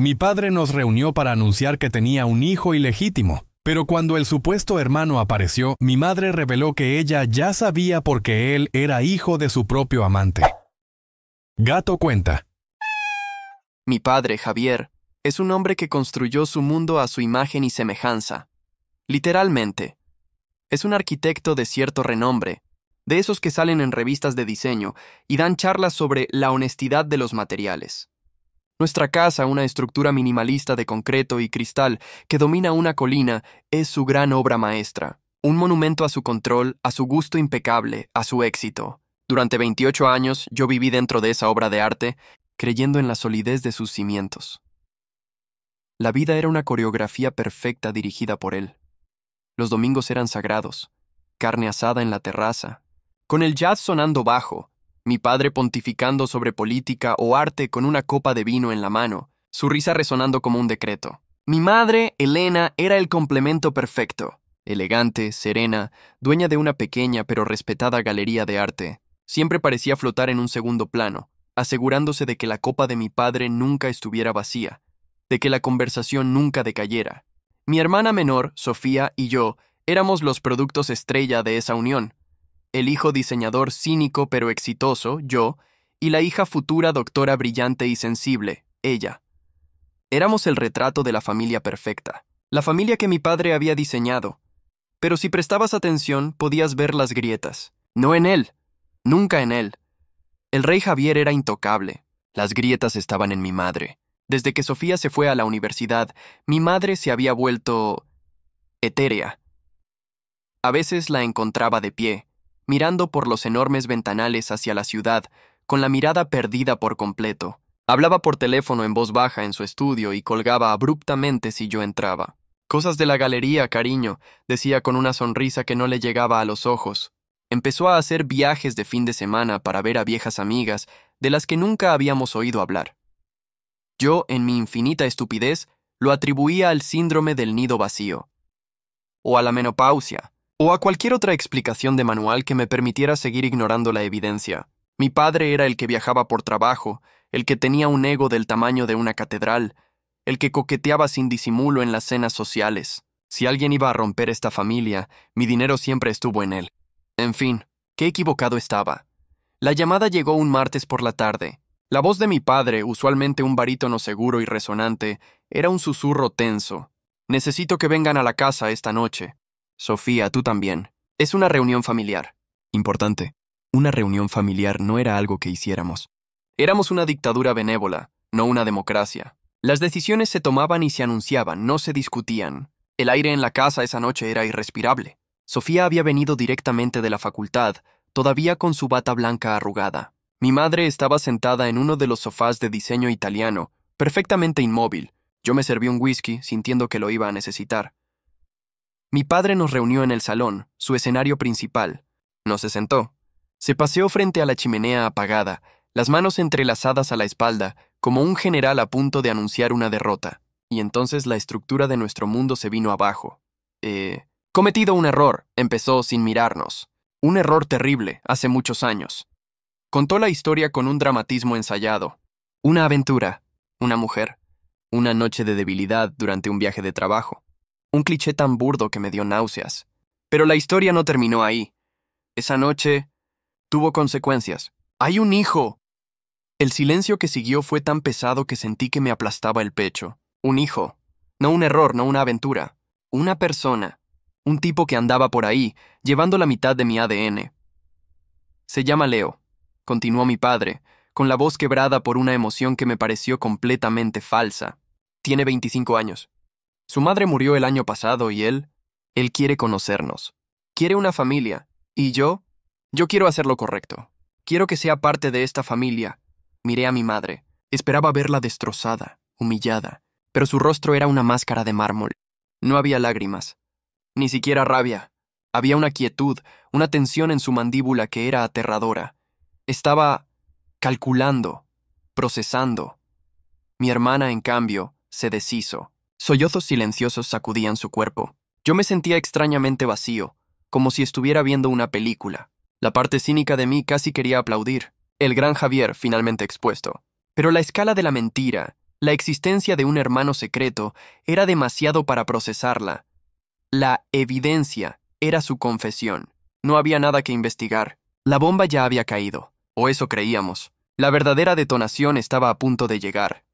Mi padre nos reunió para anunciar que tenía un hijo ilegítimo, pero cuando el supuesto hermano apareció, mi madre reveló que ella ya sabía porque él era hijo de su propio amante. Gato cuenta. Mi padre, Javier, es un hombre que construyó su mundo a su imagen y semejanza. Literalmente. Es un arquitecto de cierto renombre, de esos que salen en revistas de diseño y dan charlas sobre la honestidad de los materiales. Nuestra casa, una estructura minimalista de concreto y cristal que domina una colina, es su gran obra maestra. Un monumento a su control, a su gusto impecable, a su éxito. Durante 28 años yo viví dentro de esa obra de arte, creyendo en la solidez de sus cimientos. La vida era una coreografía perfecta dirigida por él. Los domingos eran sagrados, carne asada en la terraza, con el jazz sonando bajo, mi padre pontificando sobre política o arte con una copa de vino en la mano, su risa resonando como un decreto. Mi madre, Elena, era el complemento perfecto, elegante, serena, dueña de una pequeña pero respetada galería de arte. Siempre parecía flotar en un segundo plano, asegurándose de que la copa de mi padre nunca estuviera vacía, de que la conversación nunca decayera. Mi hermana menor, Sofía, y yo éramos los productos estrella de esa unión. El hijo diseñador cínico pero exitoso, yo, y la hija futura doctora brillante y sensible, ella. Éramos el retrato de la familia perfecta, la familia que mi padre había diseñado. Pero si prestabas atención, podías ver las grietas. No en él, nunca en él. El rey Javier era intocable. Las grietas estaban en mi madre. Desde que Sofía se fue a la universidad, mi madre se había vuelto etérea. A veces la encontraba de pie, mirando por los enormes ventanales hacia la ciudad, con la mirada perdida por completo. Hablaba por teléfono en voz baja en su estudio y colgaba abruptamente si yo entraba. Cosas de la galería, cariño, decía con una sonrisa que no le llegaba a los ojos. Empezó a hacer viajes de fin de semana para ver a viejas amigas de las que nunca habíamos oído hablar. Yo, en mi infinita estupidez, lo atribuía al síndrome del nido vacío, o a la menopausia, o a cualquier otra explicación de manual que me permitiera seguir ignorando la evidencia. Mi padre era el que viajaba por trabajo, el que tenía un ego del tamaño de una catedral, el que coqueteaba sin disimulo en las cenas sociales. Si alguien iba a romper esta familia, mi dinero siempre estuvo en él. En fin, qué equivocado estaba. La llamada llegó un martes por la tarde. La voz de mi padre, usualmente un barítono seguro y resonante, era un susurro tenso. Necesito que vengan a la casa esta noche. Sofía, tú también. Es una reunión familiar. Importante. Una reunión familiar no era algo que hiciéramos. Éramos una dictadura benévola, no una democracia. Las decisiones se tomaban y se anunciaban, no se discutían. El aire en la casa esa noche era irrespirable. Sofía había venido directamente de la facultad, todavía con su bata blanca arrugada. Mi madre estaba sentada en uno de los sofás de diseño italiano, perfectamente inmóvil. Yo me serví un whisky, sintiendo que lo iba a necesitar. Mi padre nos reunió en el salón, su escenario principal. No se sentó. Se paseó frente a la chimenea apagada, las manos entrelazadas a la espalda, como un general a punto de anunciar una derrota. Y entonces la estructura de nuestro mundo se vino abajo. Cometido un error, empezó sin mirarnos. Un error terrible, hace muchos años. Contó la historia con un dramatismo ensayado. Una aventura, una mujer, una noche de debilidad durante un viaje de trabajo. Un cliché tan burdo que me dio náuseas. Pero la historia no terminó ahí. Esa noche tuvo consecuencias. ¡Hay un hijo! El silencio que siguió fue tan pesado que sentí que me aplastaba el pecho. Un hijo. No un error, no una aventura. Una persona. Un tipo que andaba por ahí, llevando la mitad de mi ADN. Se llama Leo, continuó mi padre, con la voz quebrada por una emoción que me pareció completamente falsa. Tiene 25 años. Su madre murió el año pasado y él quiere conocernos. Quiere una familia. ¿Y yo? Yo quiero hacer lo correcto. Quiero que sea parte de esta familia. Miré a mi madre. Esperaba verla destrozada, humillada, pero su rostro era una máscara de mármol. No había lágrimas, ni siquiera rabia. Había una quietud, una tensión en su mandíbula que era aterradora. Estaba calculando, procesando. Mi hermana, en cambio, se deshizo. Sollozos silenciosos sacudían su cuerpo. Yo me sentía extrañamente vacío, como si estuviera viendo una película. La parte cínica de mí casi quería aplaudir. El gran Javier finalmente expuesto. Pero la escala de la mentira, La existencia de un hermano secreto era demasiado para procesarla. La evidencia era su confesión. No había nada que investigar. La bomba ya había caído, o eso creíamos. La verdadera detonación estaba a punto de llegar.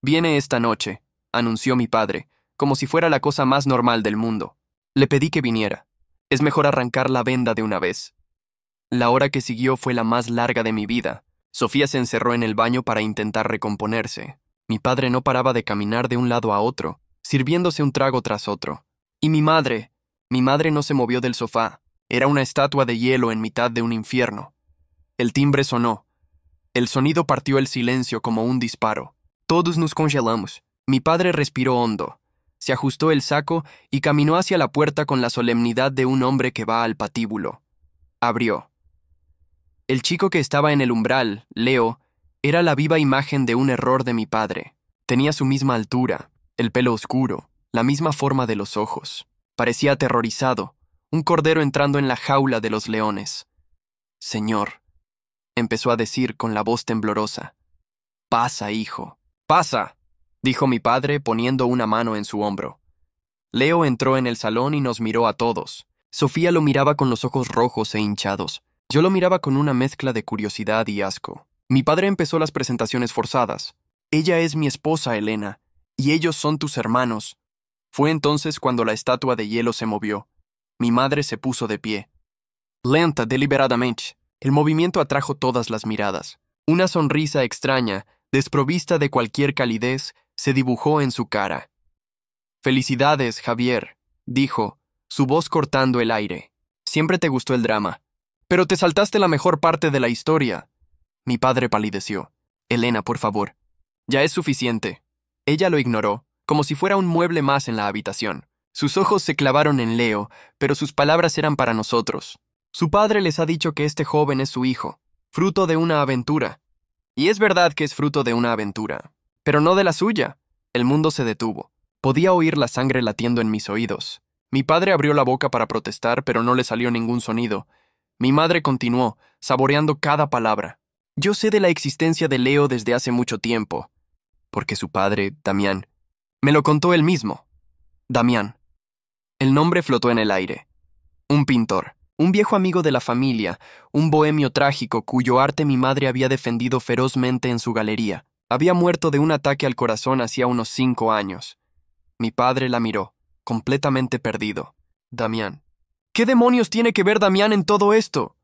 «Viene esta noche», anunció mi padre, como si fuera la cosa más normal del mundo. Le pedí que viniera. Es mejor arrancar la venda de una vez. La hora que siguió fue la más larga de mi vida. Sofía se encerró en el baño para intentar recomponerse. Mi padre no paraba de caminar de un lado a otro, sirviéndose un trago tras otro. Y mi madre no se movió del sofá. Era una estatua de hielo en mitad de un infierno. El timbre sonó. El sonido partió el silencio como un disparo. Todos nos congelamos. Mi padre respiró hondo. Se ajustó el saco y caminó hacia la puerta con la solemnidad de un hombre que va al patíbulo. Abrió. El chico que estaba en el umbral, Leo, era la viva imagen de un error de mi padre. Tenía su misma altura, el pelo oscuro, la misma forma de los ojos. Parecía aterrorizado, un cordero entrando en la jaula de los leones. «Señor», empezó a decir con la voz temblorosa. «Pasa, hijo, pasa», dijo mi padre poniendo una mano en su hombro. Leo entró en el salón y nos miró a todos. Sofía lo miraba con los ojos rojos e hinchados. Yo lo miraba con una mezcla de curiosidad y asco. Mi padre empezó las presentaciones forzadas. «Ella es mi esposa, Elena, y ellos son tus hermanos». Fue entonces cuando la estatua de hielo se movió. Mi madre se puso de pie. Lenta, deliberadamente. El movimiento atrajo todas las miradas. Una sonrisa extraña, desprovista de cualquier calidez, se dibujó en su cara. «Felicidades, Javier», dijo, su voz cortando el aire. «Siempre te gustó el drama. Pero te saltaste la mejor parte de la historia». Mi padre palideció. «Elena, por favor. Ya es suficiente». Ella lo ignoró, como si fuera un mueble más en la habitación. Sus ojos se clavaron en Leo, pero sus palabras eran para nosotros. Su padre les ha dicho que este joven es su hijo, fruto de una aventura. Y es verdad que es fruto de una aventura, pero no de la suya. El mundo se detuvo. Podía oír la sangre latiendo en mis oídos. Mi padre abrió la boca para protestar, pero no le salió ningún sonido. Mi madre continuó, saboreando cada palabra. «Yo sé de la existencia de Leo desde hace mucho tiempo, porque su padre, Damián, me lo contó él mismo. Damián». El nombre flotó en el aire. Un pintor, un viejo amigo de la familia, un bohemio trágico cuyo arte mi madre había defendido ferozmente en su galería. Había muerto de un ataque al corazón hacía unos 5 años. Mi padre la miró, completamente perdido. «Damián. ¿Qué demonios tiene que ver Damián en todo esto?»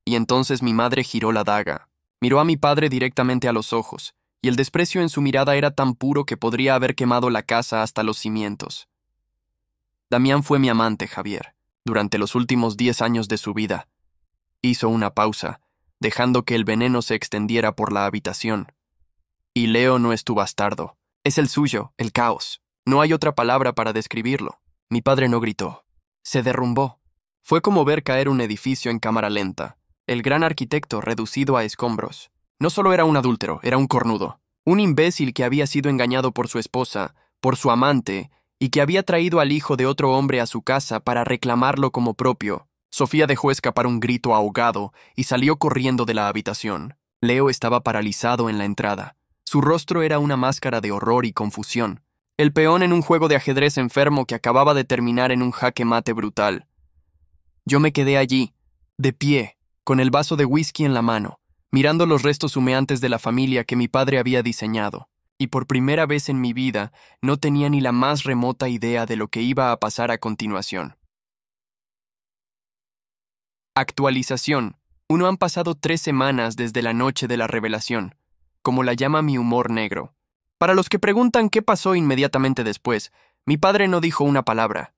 Y entonces mi madre giró la daga. Miró a mi padre directamente a los ojos, y el desprecio en su mirada era tan puro que podría haber quemado la casa hasta los cimientos. «Damián fue mi amante, Javier, durante los últimos 10 años de su vida». Hizo una pausa, dejando que el veneno se extendiera por la habitación. «Y Leo no es tu bastardo. Es el suyo, el caos. No hay otra palabra para describirlo». Mi padre no gritó. Se derrumbó. Fue como ver caer un edificio en cámara lenta. El gran arquitecto reducido a escombros. No solo era un adúltero, era un cornudo. Un imbécil que había sido engañado por su esposa, por su amante, y que había traído al hijo de otro hombre a su casa para reclamarlo como propio. Sofía dejó escapar un grito ahogado y salió corriendo de la habitación. Leo estaba paralizado en la entrada. Su rostro era una máscara de horror y confusión. El peón en un juego de ajedrez enfermo que acababa de terminar en un jaque mate brutal. Yo me quedé allí, de pie, con el vaso de whisky en la mano, mirando los restos humeantes de la familia que mi padre había diseñado, y por primera vez en mi vida no tenía ni la más remota idea de lo que iba a pasar a continuación. Actualización. No han pasado 3 semanas desde la noche de la revelación, como la llama mi humor negro. Para los que preguntan qué pasó inmediatamente después, mi padre no dijo una palabra.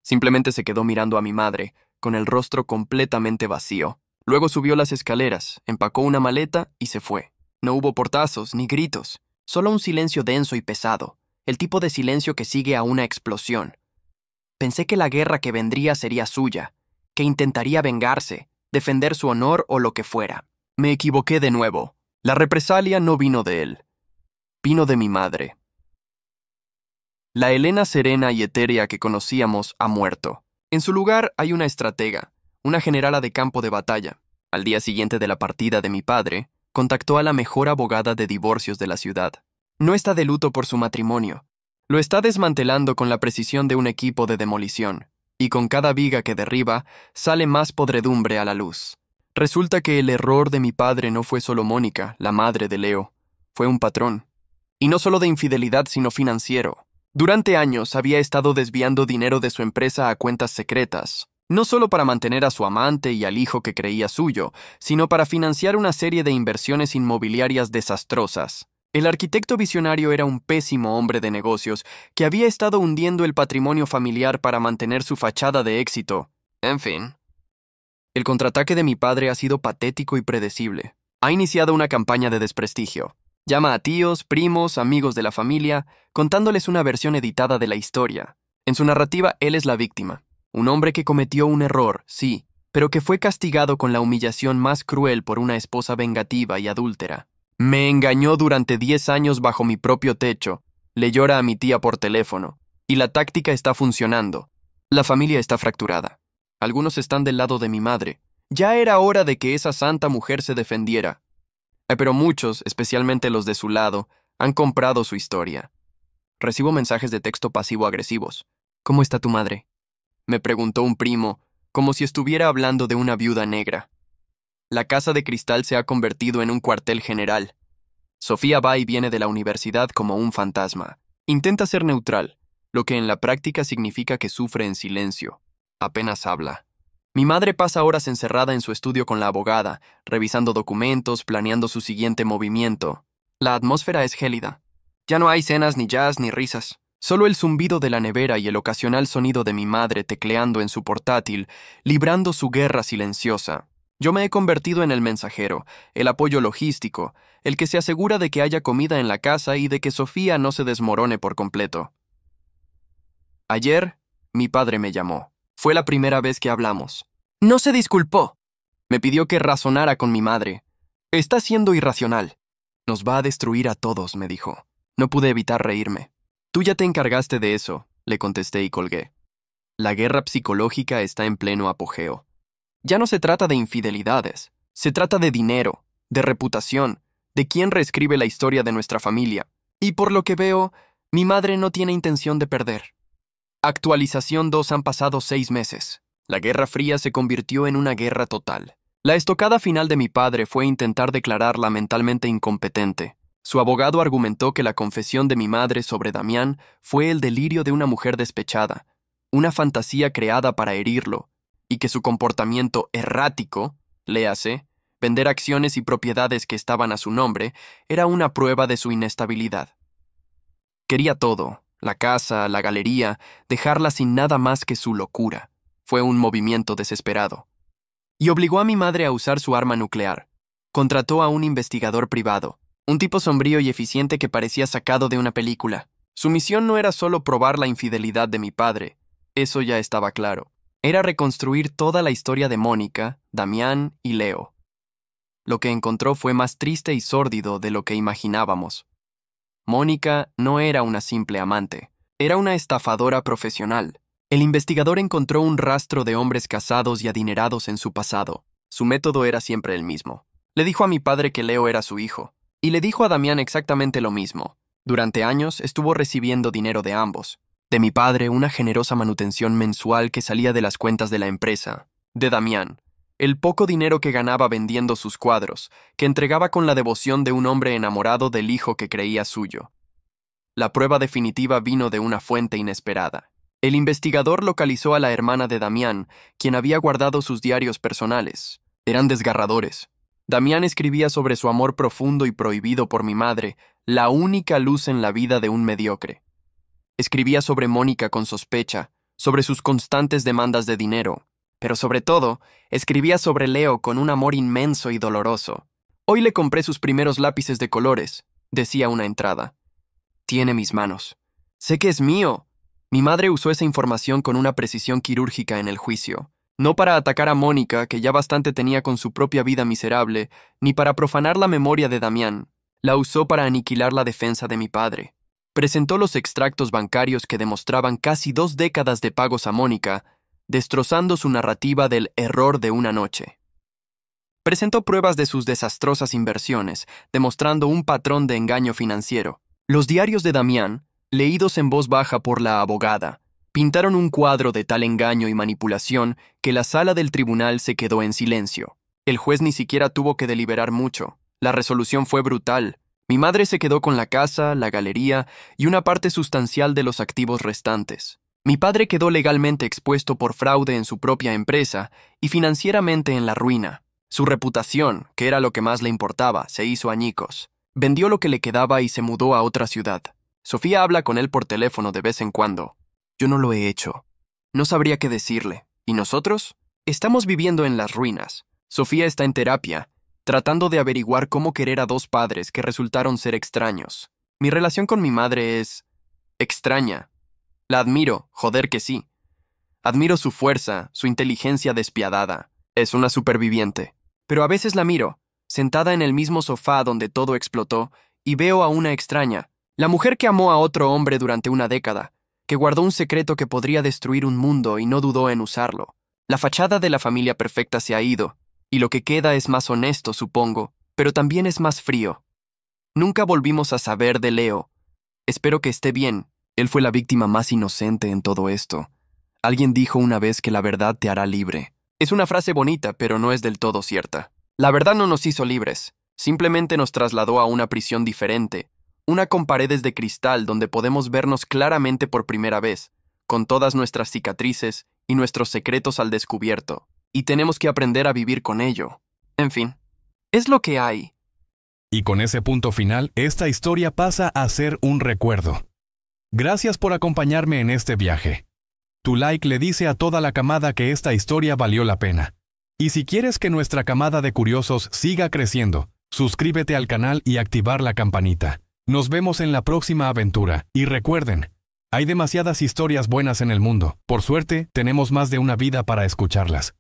Simplemente se quedó mirando a mi madre, con el rostro completamente vacío. Luego subió las escaleras, empacó una maleta y se fue. No hubo portazos ni gritos, solo un silencio denso y pesado, el tipo de silencio que sigue a una explosión. Pensé que la guerra que vendría sería suya, que intentaría vengarse, defender su honor o lo que fuera. Me equivoqué de nuevo. La represalia no vino de él. Vino de mi madre. La Elena serena y etérea que conocíamos ha muerto. En su lugar hay una estratega, una generala de campo de batalla. Al día siguiente de la partida de mi padre, contactó a la mejor abogada de divorcios de la ciudad. No está de luto por su matrimonio. Lo está desmantelando con la precisión de un equipo de demolición, y con cada viga que derriba, sale más podredumbre a la luz. Resulta que el error de mi padre no fue solo Mónica, la madre de Leo. Fue un patrón. Y no solo de infidelidad, sino financiero. Durante años había estado desviando dinero de su empresa a cuentas secretas, no solo para mantener a su amante y al hijo que creía suyo, sino para financiar una serie de inversiones inmobiliarias desastrosas. El arquitecto visionario era un pésimo hombre de negocios que había estado hundiendo el patrimonio familiar para mantener su fachada de éxito. En fin. El contraataque de mi padre ha sido patético y predecible. Ha iniciado una campaña de desprestigio. Llama a tíos, primos, amigos de la familia, contándoles una versión editada de la historia. En su narrativa, él es la víctima. Un hombre que cometió un error, sí, pero que fue castigado con la humillación más cruel por una esposa vengativa y adúltera. Me engañó durante 10 años bajo mi propio techo, le llora a mi tía por teléfono, y la táctica está funcionando. La familia está fracturada. Algunos están del lado de mi madre. Ya era hora de que esa santa mujer se defendiera. Pero muchos, especialmente los de su lado, han comprado su historia. Recibo mensajes de texto pasivo-agresivos. ¿Cómo está tu madre?, me preguntó un primo, como si estuviera hablando de una viuda negra. La casa de cristal se ha convertido en un cuartel general. Sofía va y viene de la universidad como un fantasma. Intenta ser neutral, lo que en la práctica significa que sufre en silencio. Apenas habla. Mi madre pasa horas encerrada en su estudio con la abogada, revisando documentos, planeando su siguiente movimiento. La atmósfera es gélida. Ya no hay cenas, ni jazz, ni risas. Solo el zumbido de la nevera y el ocasional sonido de mi madre tecleando en su portátil, librando su guerra silenciosa. Yo me he convertido en el mensajero, el apoyo logístico, el que se asegura de que haya comida en la casa y de que Sofía no se desmorone por completo. Ayer, mi padre me llamó. Fue la primera vez que hablamos. No se disculpó. Me pidió que razonara con mi madre. Está siendo irracional. Nos va a destruir a todos, me dijo. No pude evitar reírme. Tú ya te encargaste de eso, le contesté y colgué. La guerra psicológica está en pleno apogeo. Ya no se trata de infidelidades, se trata de dinero, de reputación, de quién reescribe la historia de nuestra familia. Y por lo que veo, mi madre no tiene intención de perder. Actualización 2: han pasado 6 meses. La Guerra Fría se convirtió en una guerra total. La estocada final de mi padre fue intentar declararla mentalmente incompetente. Su abogado argumentó que la confesión de mi madre sobre Damián fue el delirio de una mujer despechada, una fantasía creada para herirlo, y que su comportamiento errático, léase, vender acciones y propiedades que estaban a su nombre, era una prueba de su inestabilidad. Quería todo, la casa, la galería, dejarla sin nada más que su locura. Fue un movimiento desesperado. Y obligó a mi madre a usar su arma nuclear. Contrató a un investigador privado, un tipo sombrío y eficiente que parecía sacado de una película. Su misión no era solo probar la infidelidad de mi padre, eso ya estaba claro. Era reconstruir toda la historia de Mónica, Damián y Leo. Lo que encontró fue más triste y sórdido de lo que imaginábamos. Mónica no era una simple amante, era una estafadora profesional. El investigador encontró un rastro de hombres casados y adinerados en su pasado. Su método era siempre el mismo. Le dijo a mi padre que Leo era su hijo. Y le dijo a Damián exactamente lo mismo. Durante años estuvo recibiendo dinero de ambos. De mi padre, una generosa manutención mensual que salía de las cuentas de la empresa. De Damián, el poco dinero que ganaba vendiendo sus cuadros, que entregaba con la devoción de un hombre enamorado del hijo que creía suyo. La prueba definitiva vino de una fuente inesperada. El investigador localizó a la hermana de Damián, quien había guardado sus diarios personales. Eran desgarradores. Damián escribía sobre su amor profundo y prohibido por mi madre, la única luz en la vida de un mediocre. Escribía sobre Mónica con sospecha, sobre sus constantes demandas de dinero, pero sobre todo, escribía sobre Leo con un amor inmenso y doloroso. Hoy le compré sus primeros lápices de colores, decía una entrada. Tiene mis manos. Sé que es mío. Mi madre usó esa información con una precisión quirúrgica en el juicio. No para atacar a Mónica, que ya bastante tenía con su propia vida miserable, ni para profanar la memoria de Damián. La usó para aniquilar la defensa de mi padre. Presentó los extractos bancarios que demostraban casi 2 décadas de pagos a Mónica, destrozando su narrativa del error de una noche. Presentó pruebas de sus desastrosas inversiones, demostrando un patrón de engaño financiero. Los diarios de Damián, leídos en voz baja por la abogada, pintaron un cuadro de tal engaño y manipulación que la sala del tribunal se quedó en silencio. El juez ni siquiera tuvo que deliberar mucho. La resolución fue brutal. Mi madre se quedó con la casa, la galería y una parte sustancial de los activos restantes. Mi padre quedó legalmente expuesto por fraude en su propia empresa y financieramente en la ruina. Su reputación, que era lo que más le importaba, se hizo añicos. Vendió lo que le quedaba y se mudó a otra ciudad. Sofía habla con él por teléfono de vez en cuando. Yo no lo he hecho. No sabría qué decirle. ¿Y nosotros? Estamos viviendo en las ruinas. Sofía está en terapia, tratando de averiguar cómo querer a dos padres que resultaron ser extraños. Mi relación con mi madre es extraña. La admiro, joder que sí. Admiro su fuerza, su inteligencia despiadada. Es una superviviente. Pero a veces la miro, sentada en el mismo sofá donde todo explotó, y veo a una extraña, la mujer que amó a otro hombre durante una década, que guardó un secreto que podría destruir un mundo y no dudó en usarlo. La fachada de la familia perfecta se ha ido, y lo que queda es más honesto, supongo, pero también es más frío. Nunca volvimos a saber de Leo. Espero que esté bien. Él fue la víctima más inocente en todo esto. Alguien dijo una vez que la verdad te hará libre. Es una frase bonita, pero no es del todo cierta. La verdad no nos hizo libres. Simplemente nos trasladó a una prisión diferente. Una con paredes de cristal donde podemos vernos claramente por primera vez, con todas nuestras cicatrices y nuestros secretos al descubierto. Y tenemos que aprender a vivir con ello. En fin, es lo que hay. Y con ese punto final, esta historia pasa a ser un recuerdo. Gracias por acompañarme en este viaje. Tu like le dice a toda la camada que esta historia valió la pena. Y si quieres que nuestra camada de curiosos siga creciendo, suscríbete al canal y activar la campanita. Nos vemos en la próxima aventura. Y recuerden, hay demasiadas historias buenas en el mundo. Por suerte, tenemos más de una vida para escucharlas.